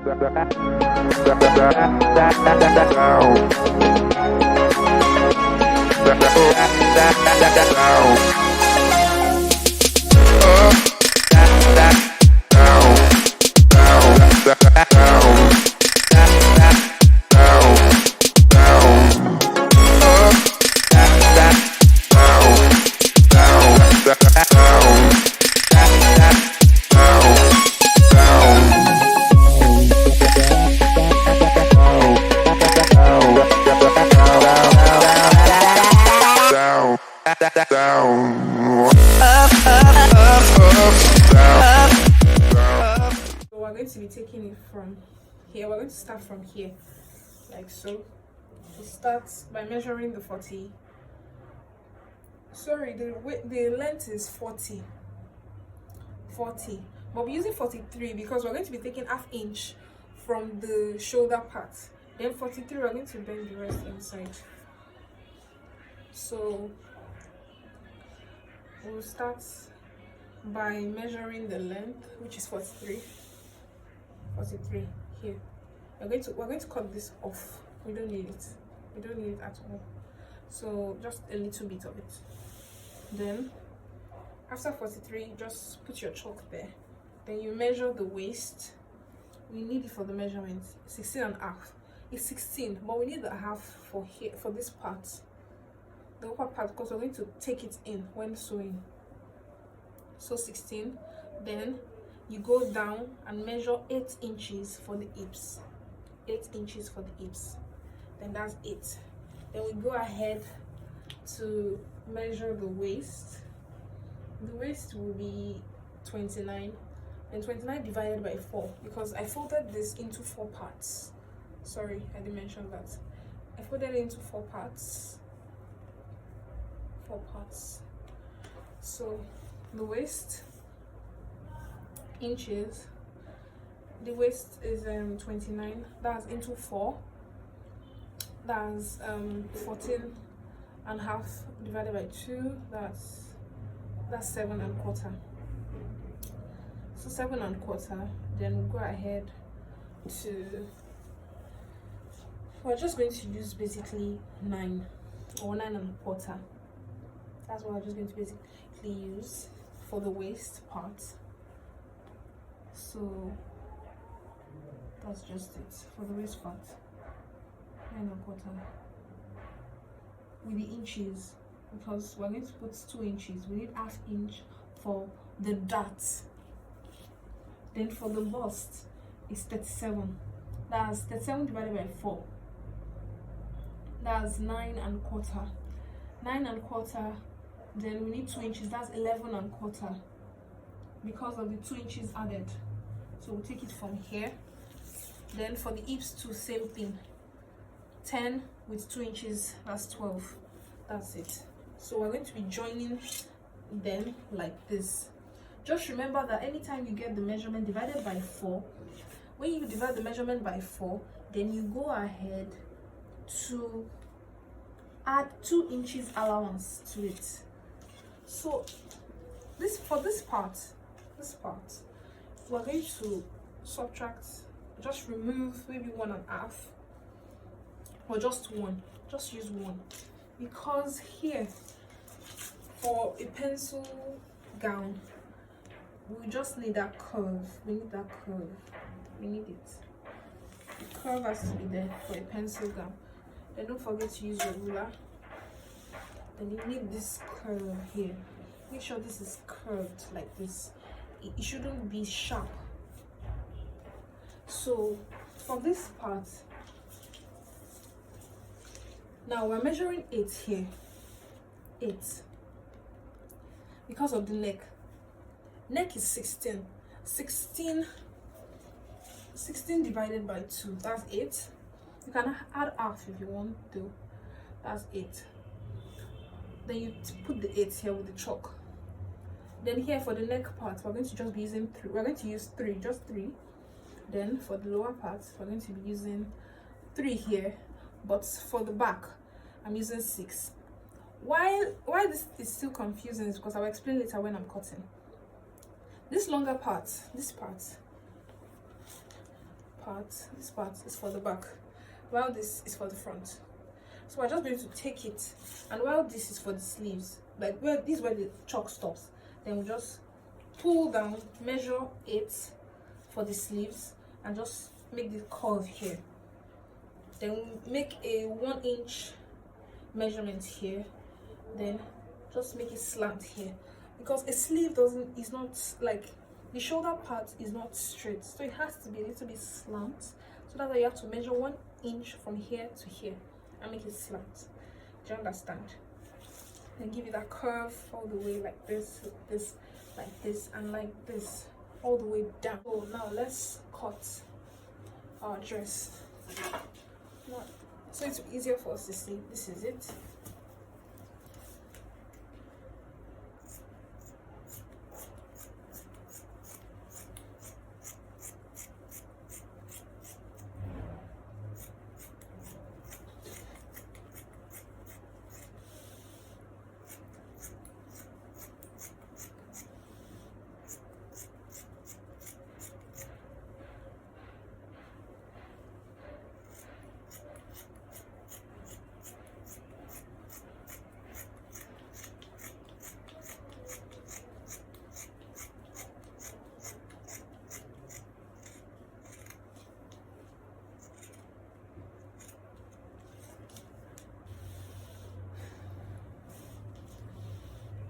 We're going to be taking it from here. We're going to start from here, like so. To start by measuring the 40. Sorry, the length is 40, but we're using 43 because we're going to be taking ½ inch from the shoulder part. Then 43, we're going to bend the rest inside. So we'll start by measuring the length, which is 43 here. We're going to cut this off. We don't need it. We don't need it at all. So just a little bit of it. Then after 43, just put your chalk there. Then you measure the waist. We need it for the measurement 16.5. It's 16, but we need the half for here, for this part, the upper part, because we're going to take it in when sewing. So 16. Then you go down and measure 8 inches for the hips. 8 inches for the hips. Then that's 8. Then we go ahead to measure the waist. The waist will be 29, and 29 divided by 4, because I folded this into 4 parts. Sorry, I didn't mention that. I folded it into 4 parts. 4 parts. So the waist inches, the waist is 29. That's into 4. That's 14.5 divided by 2. That's 7.25. So 7.25. Then we'll go ahead to, we're just going to use basically 9 or 9.25. That's what we're just going to basically use for the waist part. So that's just it for the waist part. 9.25 with the inches, because we're going to put 2 inches. We need ½ inch for the dart. Then for the bust is 37. That's 37 divided by 4. That's 9.25. 9.25. Then we need 2 inches. That's 11.25 because of the 2 inches added. So we'll take it from here. Then for the hips too, same thing. 10 with 2 inches, that's 12. That's it. So we're going to be joining them like this. Just remember that anytime you get the measurement divided by 4, when you divide the measurement by 4, then you go ahead to add 2 inches allowance to it. So this, for this part, we're going to subtract, just remove maybe 1.5 or just 1. Just use 1, because here for a pencil gown we just need that curve. We need that curve. We need it. The curve has to be there for a pencil gown. Then don't forget to use your ruler. Then you need this curve here. Make sure this is curved like this. It shouldn't be sharp. So for this part, now we're measuring 8 here. 8 because of the neck. Neck is 16. 16 divided by 2, that's 8. You can add half if you want to. That's 8. Then you put the 8 here with the chalk. Then here for the neck part, we're going to just be using 3. We're going to use 3, just 3. Then for the lower part, we're going to be using 3 here, but for the back I'm using 6. Why this is still confusing is because I'll explain later when I'm cutting. This longer part, this part, part, this part is for the back, while this is for the front. So we're just going to take it, and while this is for the sleeves, like where this is where the chalk stops, then we just pull down, measure it for the sleeves, and just make the curve here. Then make a 1 inch measurement here, then just make it slant here, because a sleeve is not like the shoulder part is not straight, so it has to be a little bit slant. So that's why you have to measure 1 inch from here to here and make it slant. Do you understand? And give it that curve all the way, like this, like this, and like this, all the way down. So now let's cut our dress. Now, so it's easier for us to see. This is it.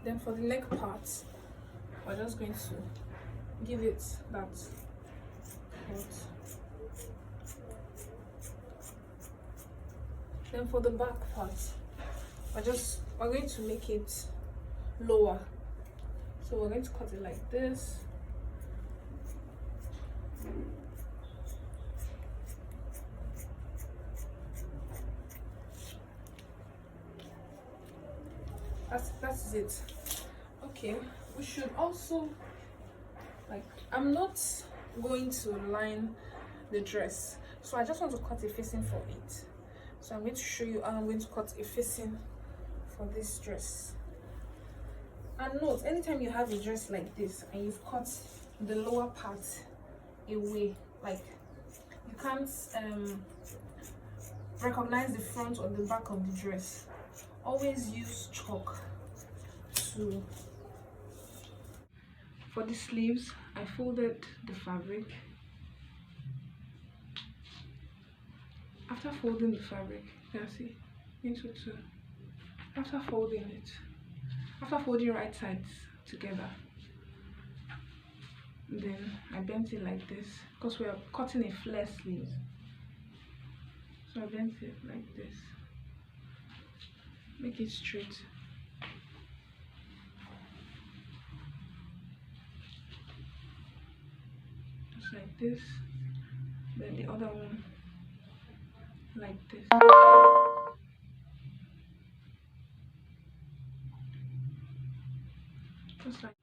Then for the neck part, we're just going to give it that cut. Then for the back part, we're going to make it lower. So we're going to cut it like this. That's it. Okay, we should also, like, I'm not going to line the dress, so I just want to cut a facing for it. So I'm going to show you how I'm going to cut a facing for this dress. And note, anytime you have a dress like this and you've cut the lower part away, like you can't recognize the front or the back of the dress, always use chalk to. For the sleeves, I folded the fabric. After folding the fabric, you can see into two. After folding right sides together, then I bent it like this because we are cutting a flare sleeve. So I bent it like this. Make it straight. Just like this. Then the other one like this. Just like.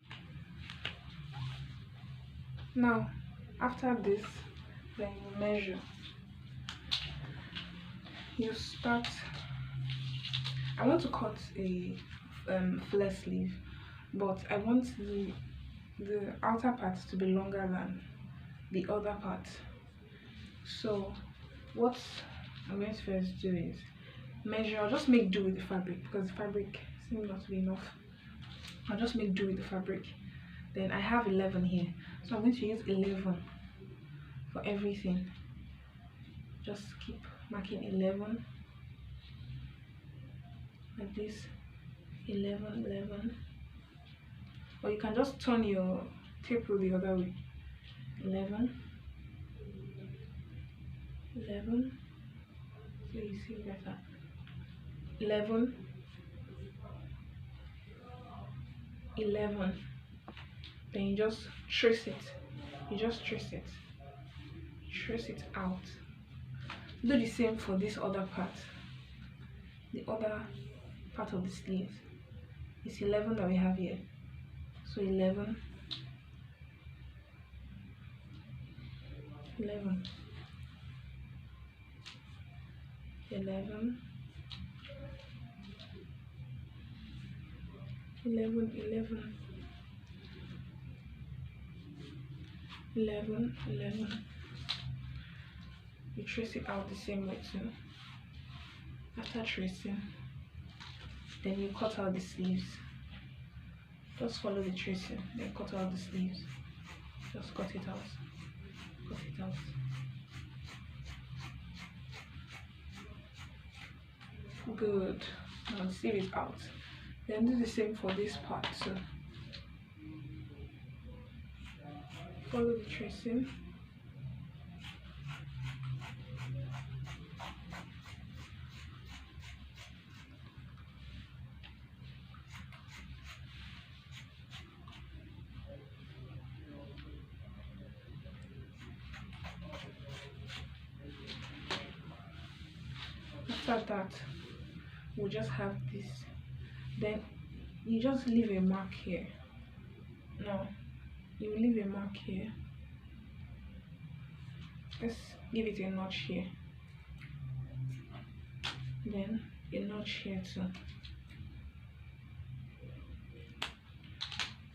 Now, after this, then you measure. You start. I want to cut a flare sleeve, but I want the outer part to be longer than the other part. So what I'm going to first do is measure. I'll just make do with the fabric because the fabric seems not to be enough. I'll just make do with the fabric. Then I have 11 here, so I'm going to use 11 for everything. Just keep marking 11 like this. 11, 11. Or you can just turn your tape rule the other way. 11, 11. So you see better. 11, 11. Then you just trace it. You just trace it. Trace it out. Do the same for this other part. The other part of the sleeve. It's 11 that we have here. So 11, 11, 11, 11, 11, 11, 11. you trace it out the same way too. After tracing, then you cut out the sleeves. Just follow the tracing, then cut out the sleeves. Just cut it out. Cut it out. Good. Now the sleeve is out. Then do the same for this part too. Follow the tracing. After that, we'll just have this. Then you just leave a mark here. No, you leave a mark here. Let's give it a notch here. Then a notch here too.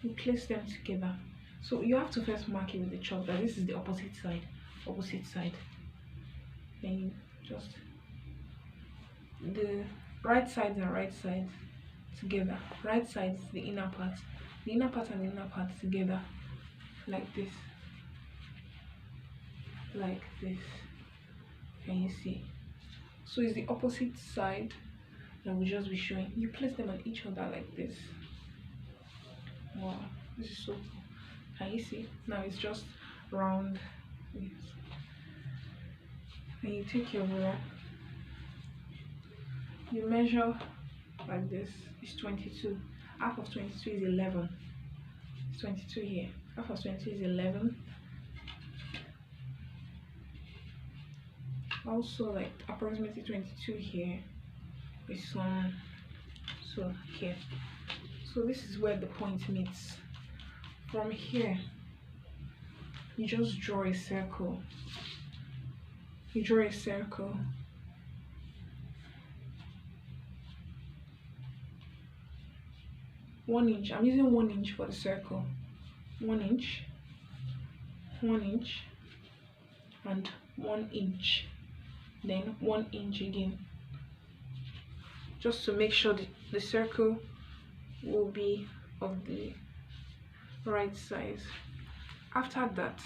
You place them together. So you have to first mark it with the chalk that this is the opposite side. Opposite side. Then you just the right sides and right sides together. Right side is the inner part. The inner part and the inner part together. Like this. Like this. Can you see? So it's the opposite side that will just be showing. You place them on each other like this. Wow, this is so cool. Can you see? Now it's just round. Yes. And you take your ruler. You measure like this. It's 22. Half of 22 is 11. It's 22 here. Half of 22 is 11. Also, like approximately 22 here is some. So here. So this is where the point meets. From here, you just draw a circle. You draw a circle. One inch. I'm using 1 inch for the circle. 1 inch, 1 inch, and 1 inch. Then 1 inch again. Just to make sure the circle will be of the right size. After that,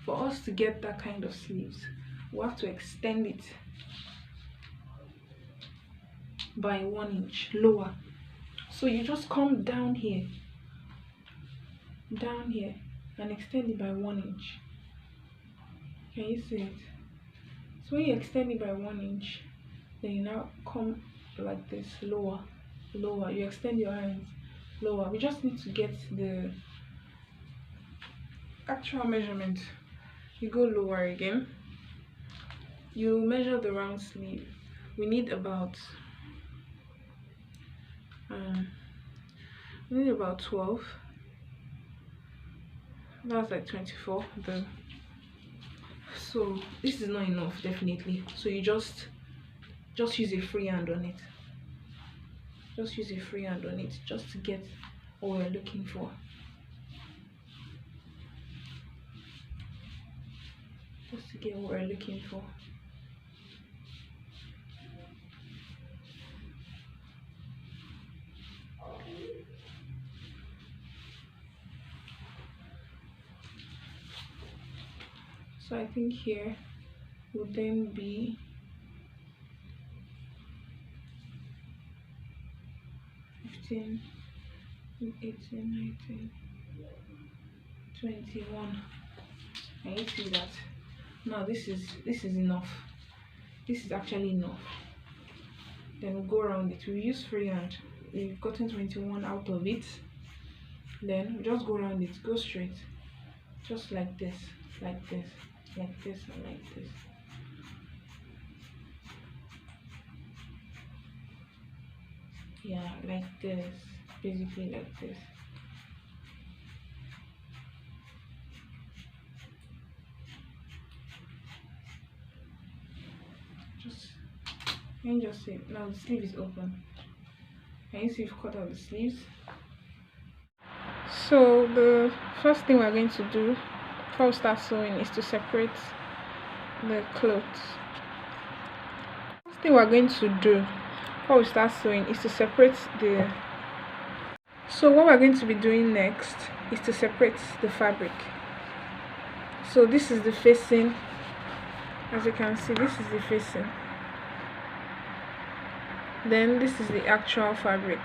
for us to get that kind of sleeves, we have to extend it by 1 inch lower. So you just come down here, and extend it by 1 inch. Can you see it? So when you extend it by 1 inch, then you now come like this, lower. You extend your hands lower. We just need to get the actual measurement. You go lower again. You measure the round sleeve. We need about 12. That's like 24. So this is not enough, definitely. So you just use a free hand on it. Just use a free hand on it just to get what we're looking for. Just to get what we're looking for. So I think here would then be 15, 18, 19, 21. Can you see that? Now this is enough. This is actually enough. Then we'll go around it. We use freehand. We've gotten 21 out of it. Then we just go around it. Go straight. Just like this, like this, like this, and like this. Yeah, like this. Basically like this. Can you just see? Now the sleeve is open. Can you see we've cut out the sleeves? So the first thing we're going to do before we start sewing is to separate the clothes. First thing we're going to do before we start sewing is to separate the. So what we're going to be doing next is to separate the fabric. So this is the facing. As you can see, this is the facing. Then this is the actual fabric.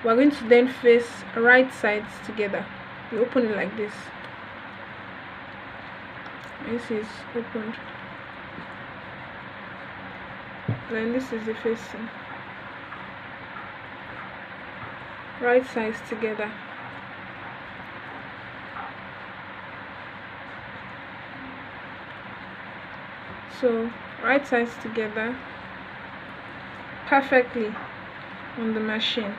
We're going to then face right sides together. You open it like this. This is opened. Then this is the facing. Right sides together. So right sides together perfectly on the machine.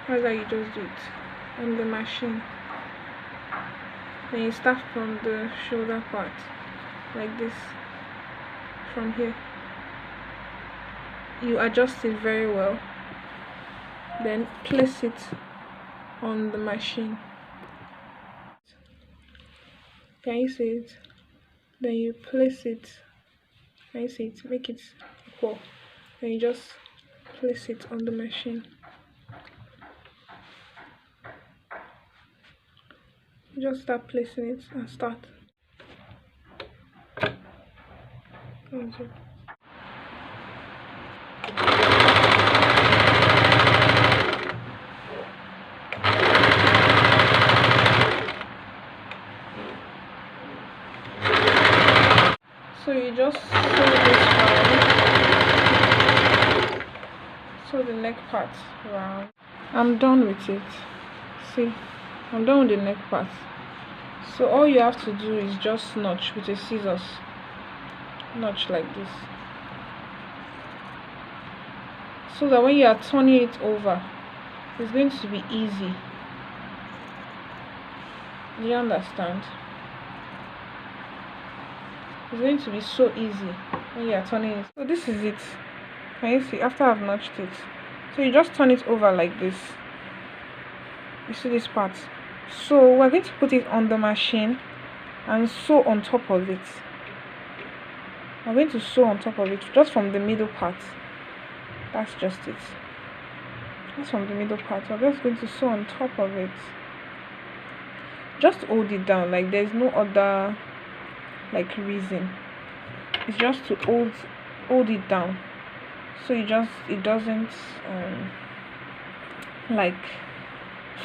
That's how you just do it on the machine. Then you start from the shoulder part like this. From here you adjust it very well, then place it on the machine. Can you see it? Then you place it. Can you see it? Make it equal. Then you just place it on the machine. You just start placing it and start. Thank you. So you just sew this round, sew the neck part round. I'm done with it. See, I'm done with the neck part. So all you have to do is just notch with a scissors. Notch like this, so that when you are turning it over, it's going to be easy. Do you understand? It's going to be so easy when you are turning it. So this is it. Can you see? After I've notched it, so you just turn it over like this. You see this part? So we're going to put it on the machine and sew on top of it. I'm going to sew on top of it just from the middle part. That's just it. Just from the middle part. We're just going to sew on top of it. Just hold it down, like there's no other like reason. It's just to hold it down, so it doesn't like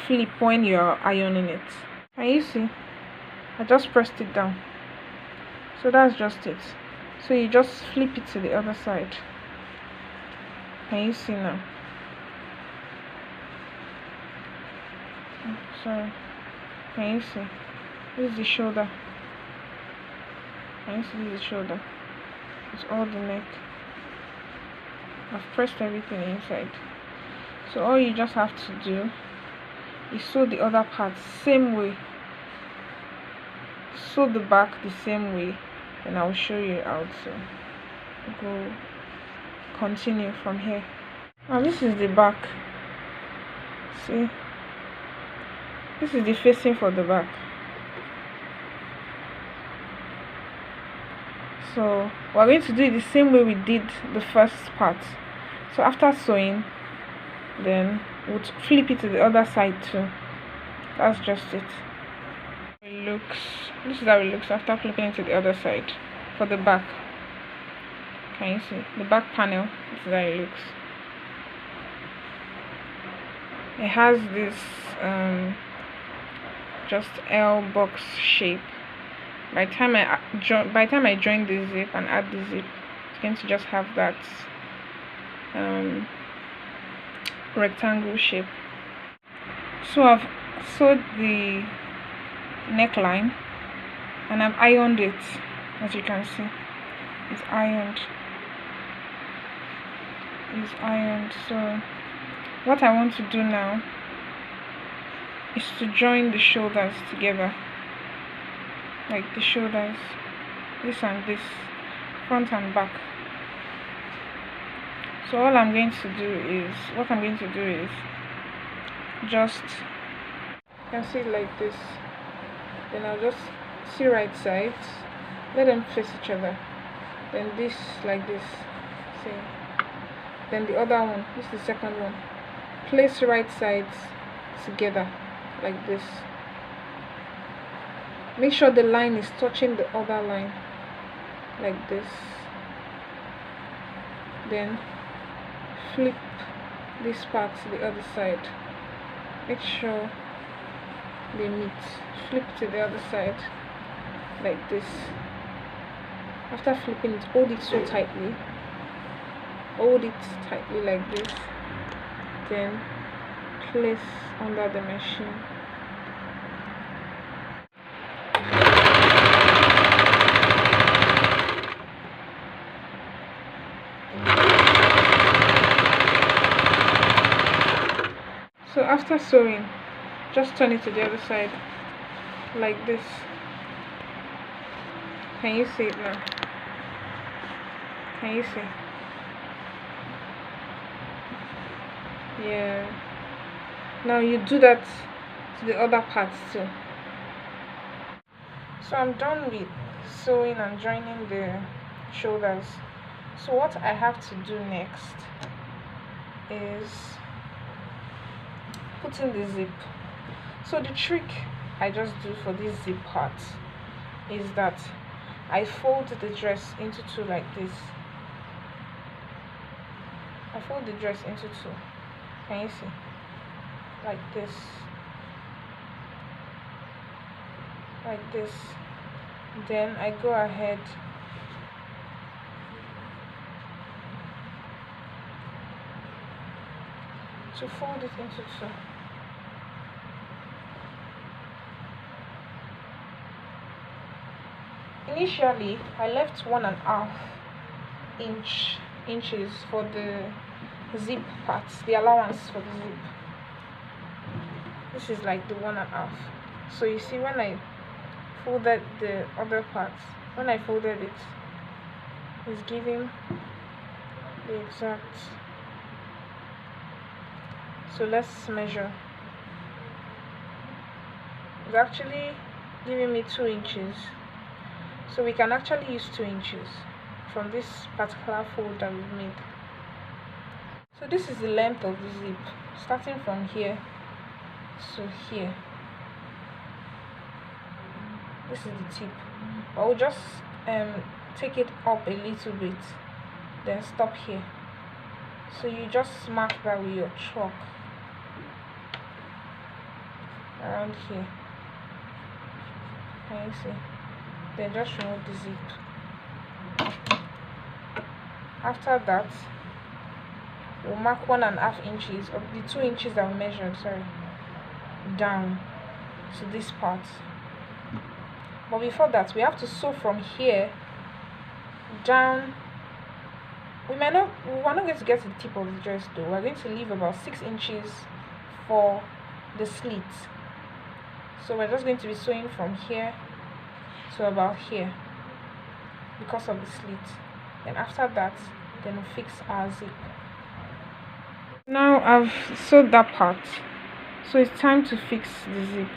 flip when you're ironing it. Can you see? I just pressed it down. So that's just it. So you just flip it to the other side. Can you see now? Sorry. Can you see? This is the shoulder. Can you see this is the shoulder? It's all the neck. I've pressed everything inside. So all you just have to do is sew the other part same way. Sew the back the same way, and I'll show you how to go continue from here. Now this is the back. See, this is the facing for the back. So we're going to do it the same way we did the first part. So after sewing, then we'll flip it to the other side too. That's just it. This is how it looks after flipping it to the other side for the back. Can you see the back panel? This is how it looks. It has this just L box shape. By the time I join the zip and add the zip, it's going to just have that rectangle shape. So I've sewed the neckline and I've ironed it. As you can see, it's ironed. So what I want to do now is to join the shoulders together, like the shoulders, this and this, front and back. So what I'm going to do is just, you can see it like this. Then I'll just see right sides let them face each other, then this like this, see, then the other one, this is the second one, place right sides together like this. Make sure the line is touching the other line like this, then flip this part to the other side, make sure they meet, flip to the other side like this. After flipping it, hold it so tightly, hold it tightly like this, then place under the machine. So after sewing, just turn it to the other side like this. Can you see it now? Can you see? Yeah. Now you do that to the other parts too. So I'm done with sewing and joining the shoulders. So what I have to do next is put in the zip. So the trick I just do for this zip part is that I fold the dress into two like this. I fold the dress into two. Can you see? Like this. Like this. Then I go ahead to fold it into two. Initially, I left 1.5 inches for the zip parts, the allowance for the zip. This is like the 1.5. So you see, when I folded the other parts, when I folded it, it's giving the exact. So let's measure. It's actually giving me 2 inches. So we can actually use 2 inches from this particular fold that we've made. So this is the length of the zip, starting from here to here. This is the tip. I will just take it up a little bit, then stop here. So you just mark that with your chalk around here. Can you see? Then just remove the zip. After that, we'll mark 1.5 inches of the 2 inches that we measured, down to this part. But before that, we have to sew from here down. We're not going to get to the tip of the dress though. We're going to leave about 6 inches for the slit. So we're just going to be sewing from here to about here because of the slit. Then after that, then we'll fix our zip. Now I've sewed that part, so it's time to fix the zip.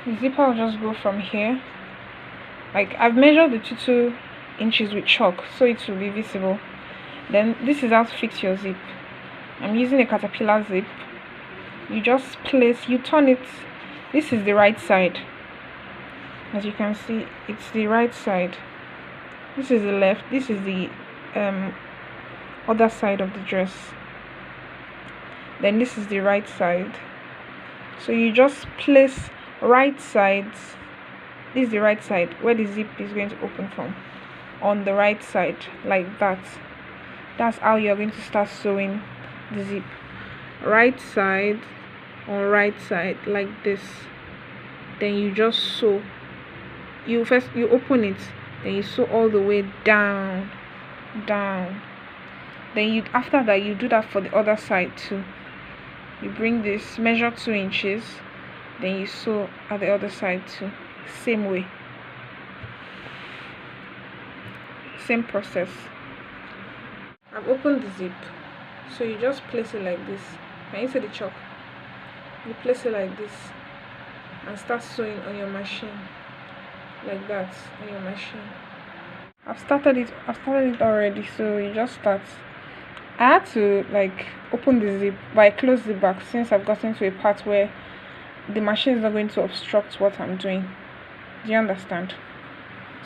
The zipper will just go from here. Like, I've measured the 2 inches with chalk so it will be visible. Then this is how to fix your zip. I'm using a caterpillar zip. You just place, you turn it. This is the right side. As you can see, it's the right side. This is the left. This is the other side of the dress. Then this is the right side. So you just place right sides. This is the right side where the zip is going to open from, on the right side, like that. That's how you're going to start sewing the zip. Right side on right side, like this. Then you just sew. You open it, then you sew all the way down. Then after that, you do that for the other side too. You bring this, measure 2 inches, then you sew at the other side too, same way, same process. I've opened the zip, so you just place it like this. Can you see the chalk? You place it like this and start sewing on your machine. like that on your machine. I've started it already, so you just start. I had to like open the zip, but I closed the back since I've gotten to a part where the machine is not going to obstruct what I'm doing. Do you understand?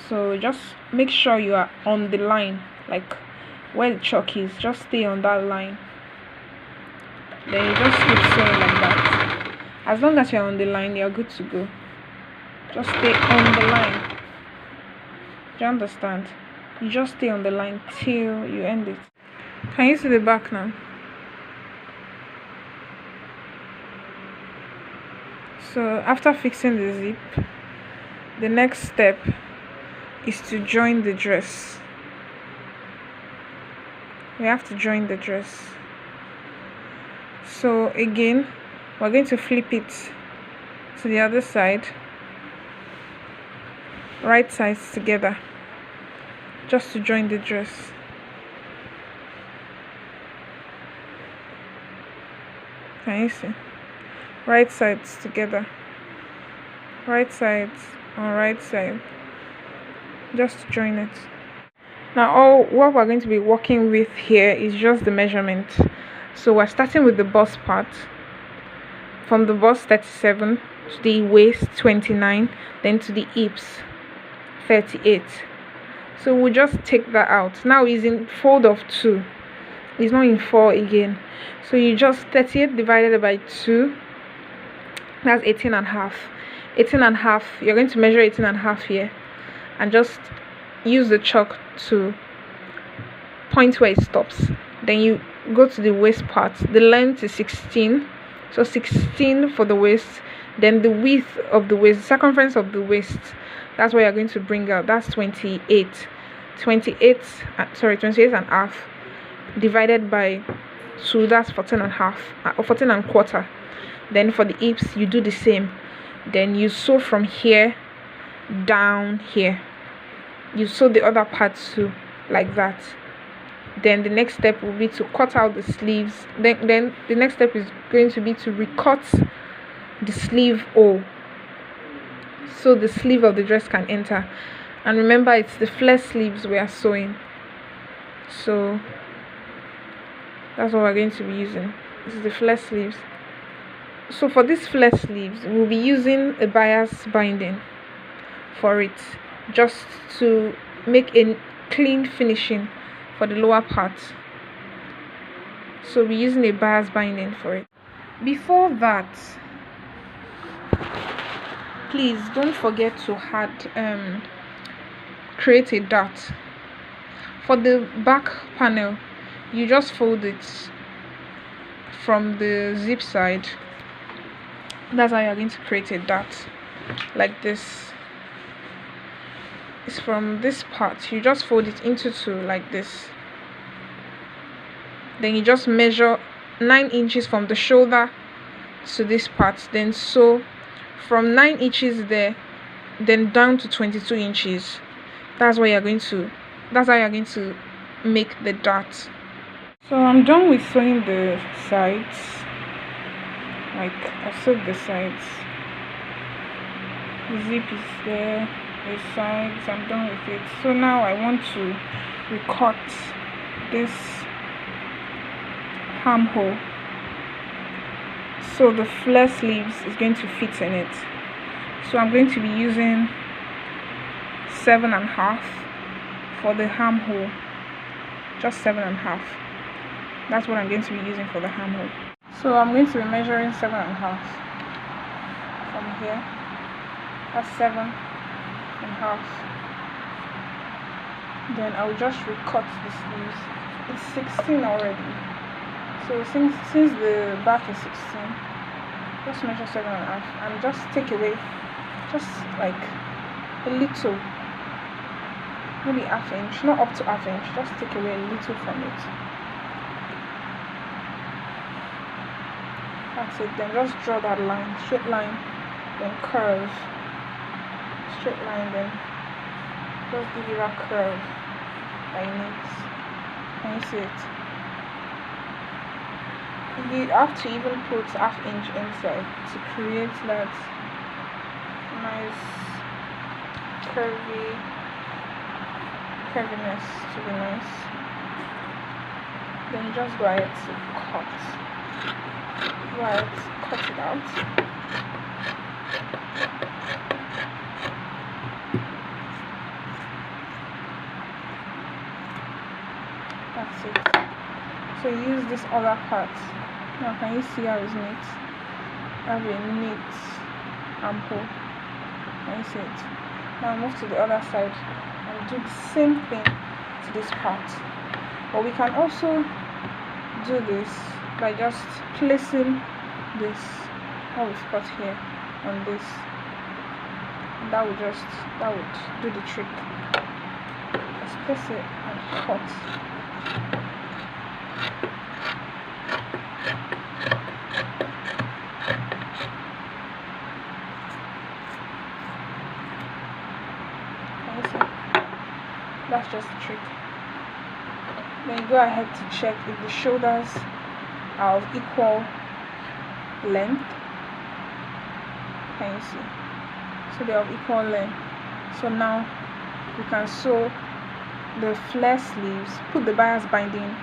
So just make sure you are on the line, like where the chalk is, just stay on that line. Then you just keep sewing like that. As long as you're on the line, you're good to go. Just stay on the line. Do you understand? You just stay on the line till you end it. Can you see the back now? So after fixing the zip, the next step is to join the dress. We have to join the dress. So again, we're going to flip it to the other side, right sides together, just to join the dress. Can you see? Right sides together, right sides on right side, just to join it. Now what we're going to be working with here is just the measurement. So we're starting with the bust part, from the bust 37 to the waist 29, then to the hips 38. So we'll just take that out. Now it's in fold of 2, it's not in 4 again. So you just 38 divided by 2, that's 18 and a half. 18 and a half, you're going to measure 18 and a half here and just use the chalk to point where it stops. Then you go to the waist part. The length is 16, so 16 for the waist. Then the width of the waist, circumference of the waist, that's what you're going to bring out. That's 28 and a half divided by 2, that's 14 and a half, or 14 and a quarter. Then for the hips you do the same. Then you sew from here down here. You sew the other part too, like that. Then the next step will be to cut out the sleeves. Then the next step is going to be to recut the sleeve hole, so the sleeve of the dress can enter. And remember, it's the flare sleeves we are sewing, so that's what we're going to be using. This is the flare sleeves. So for these flare sleeves, we'll be using a bias binding for it, just to make a clean finishing for the lower part. So we're using a bias binding for it. Before that, please don't forget to create a dart. For the back panel, you just fold it from the zip side. That's how you're going to create a dart, like this. It's from this part, you just fold it into 2 like this. Then you just measure 9 inches from the shoulder to this part, then sew from 9 inches there, then down to 22 inches. That's how you're going to make the dart. So I'm done with sewing the sides. Like, I sewed the sides. The zip is there, the sides, I'm done with it. So now I want to recut this armhole, so the flare sleeves is going to fit in it. So I'm going to be using 7.5 for the armhole, just 7.5. That's what I'm going to be using for the armhole. So I'm going to be measuring 7.5 from here. That's 7.5. Then I'll just recut the sleeves. It's 16 already. So since the back is 16, just measure 7.5 and just take away just like a little, maybe ½ inch, not up to ½ inch, just take away a little from it. That's it. Then just draw that line, straight line, then curve, straight line, then just give you that curve that it needs. Can you see it? You have to even put ½ inch inside to create that nice curviness to be nice. Then you just go ahead to cut it out. That's it. So you use this other part. Now can you see how it's neat? Have a neat armhole. Can you see it? Now move to the other side and do the same thing to this part. But we can also do this by just placing this, what we've cut here, on this. And that would do the trick. Let's place it and cut. That's just the trick. Then you go ahead to check if the shoulders are of equal length. Can you see? So they're of equal length. So now you can sew the flare sleeves, put the bias binding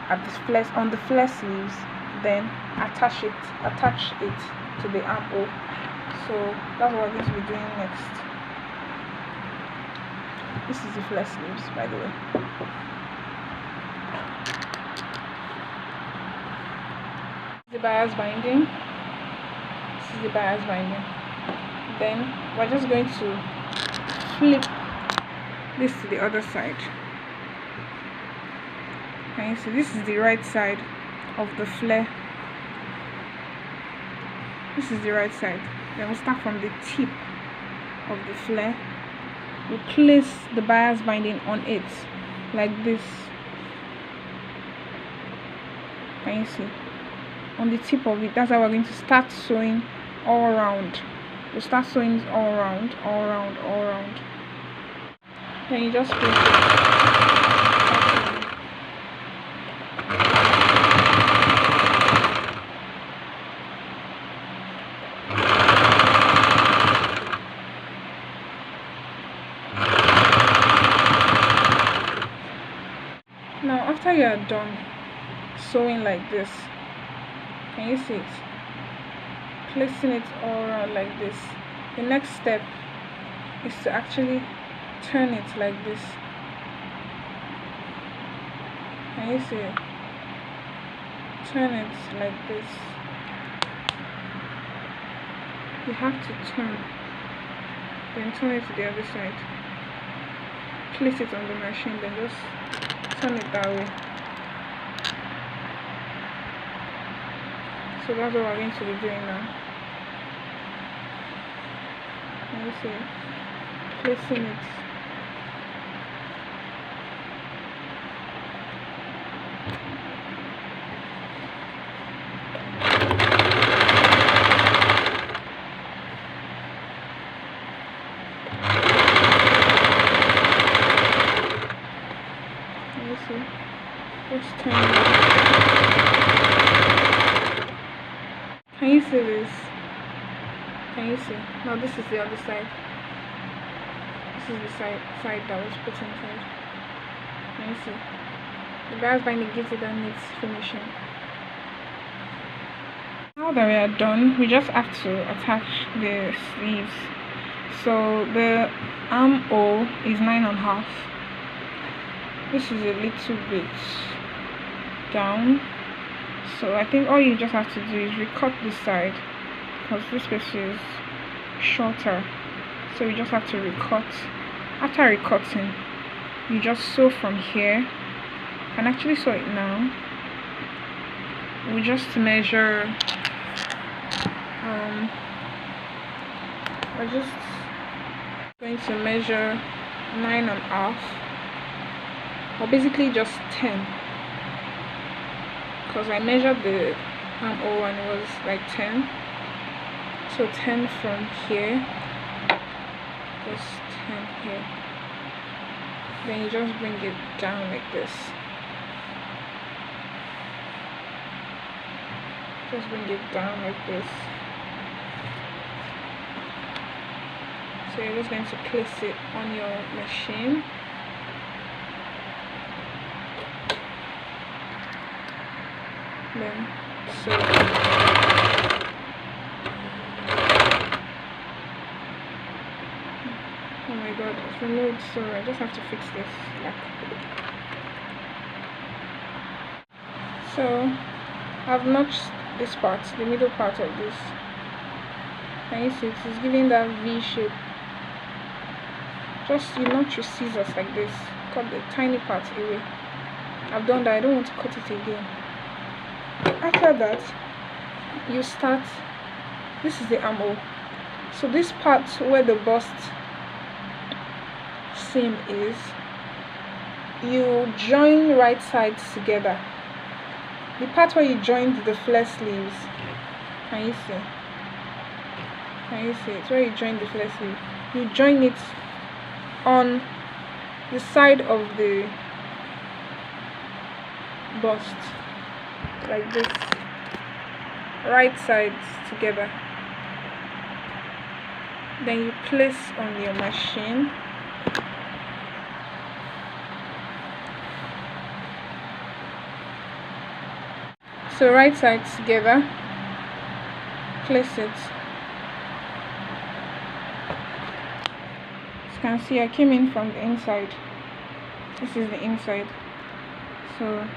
at the flare, on the flare sleeves, then attach it to the armhole. So that's what we're going to be doing next. This is the flare sleeves, by the way. The bias binding. This is the bias binding. Then we're just going to flip this to the other side. Can you see? This is the right side of the flare. This is the right side. Then we'll start from the tip of the flare. We place the bias binding on it like this. Can you see? On the tip of it. That's how we're going to start sewing all around. We'll start sewing all around. Then you just place it. Now after you are done sewing like this, can you see it? Placing it all around like this. The next step is to actually turn it like this. Can you see it? Turn it like this. You have to turn, then turn it to the other side. Place it on the machine, then just turn it that way. So that's what we're going to be doing now. Can you see? Placing it. Can you see? Just turn it. Can you see this? Can you see? Now this is the other side. This is the side that was put inside. Can you see? The bias binding gives it a neat finishing. Now that we are done, we just have to attach the sleeves. So the armhole is 9.5. This is a little bit down. So I think all you just have to do is recut this side because this piece is shorter. So you just have to recut. After recutting, you just sew from here. You can actually sew it now. We just measure. We're just going to measure 9.5, or basically just 10. Because I measured the armhole and it was like 10. So 10 from here, just 10 here. Then you just bring it down like this. Just bring it down like this. So you're just going to place it on your machine. Then so oh my god, it's removed, so I just have to fix this. So I've notched this part, the middle part of this. Can you see it's giving that V shape? Just you notch your scissors like this, cut the tiny part away. I've done that, I don't want to cut it again. After that, you start, this is the armhole. So this part where the bust seam is, you join right sides together. The part where you joined the flare sleeves, can you see? Can you see? It's where you join the flare sleeve. You join it on the side of the bust, like this, right sides together. Then you place on your machine. So right sides together, place it. As you can see, I came in from the inside. This is the inside. So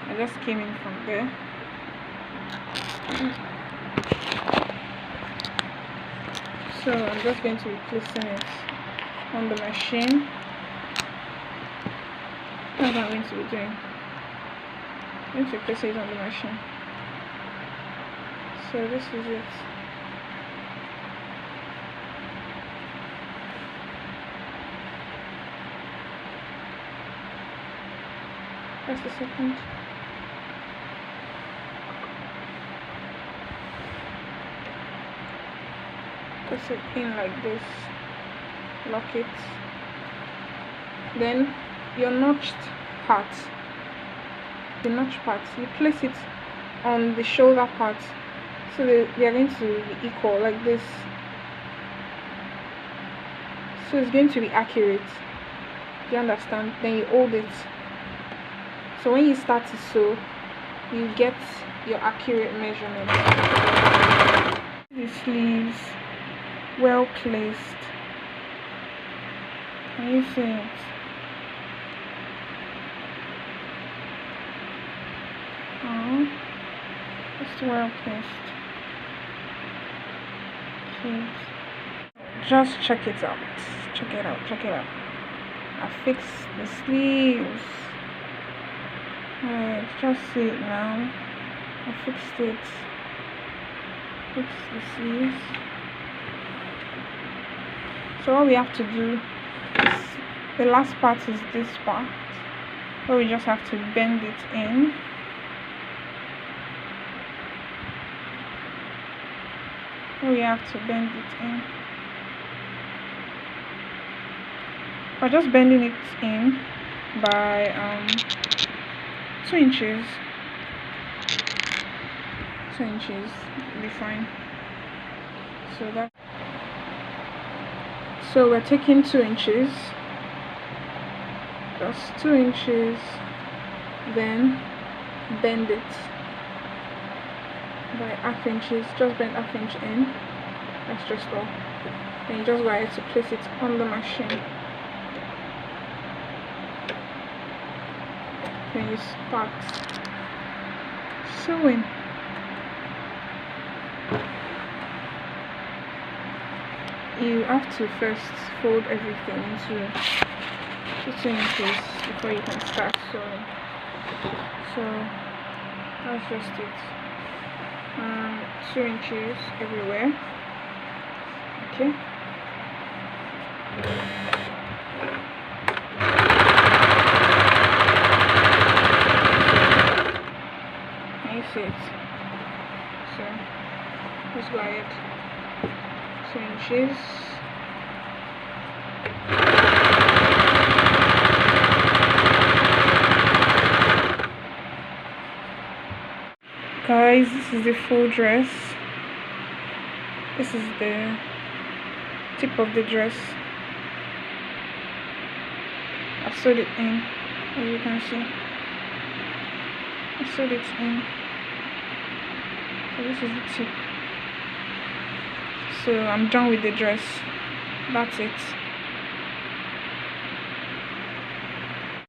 I just came in from there. So I'm just going to be placing it on the machine. That's what I'm going to be doing. I'm going to place it on the machine. So this is it. Just a second. Place it in like this. Lock it. Then your notched part, the notch part, you place it on the shoulder part, so they are going to be equal like this. So it's going to be accurate. Do you understand? Then you hold it. So when you start to sew, you get your accurate measurement. The sleeves well placed. Can you see it? Oh, just well placed. Okay. Just check it out. Check it out. Check it out. I fixed the sleeves. Alright, just see it now. I fixed it. Fixed the sleeves. So all we have to do is, the last part is this part, where we just have to bend it in. We have to bend it in. We're just bending it in by 2 inches. 2 inches will be fine. So we're taking 2 inches, just 2 inches, then bend it by ½ inches. Just bend ½ inch in. That's just all. Then you just go ahead to place it on the machine. Then you start sewing. You have to first fold everything into 2 inches before you can start sewing. So that's just it. 2 inches everywhere. Okay. Can you see it? So let's go ahead. 2 inches. Guys, this is the full dress. This is the tip of the dress. I've sewed it in, as you can see. I sewed it in. So this is the tip. So I'm done with the dress. That's it.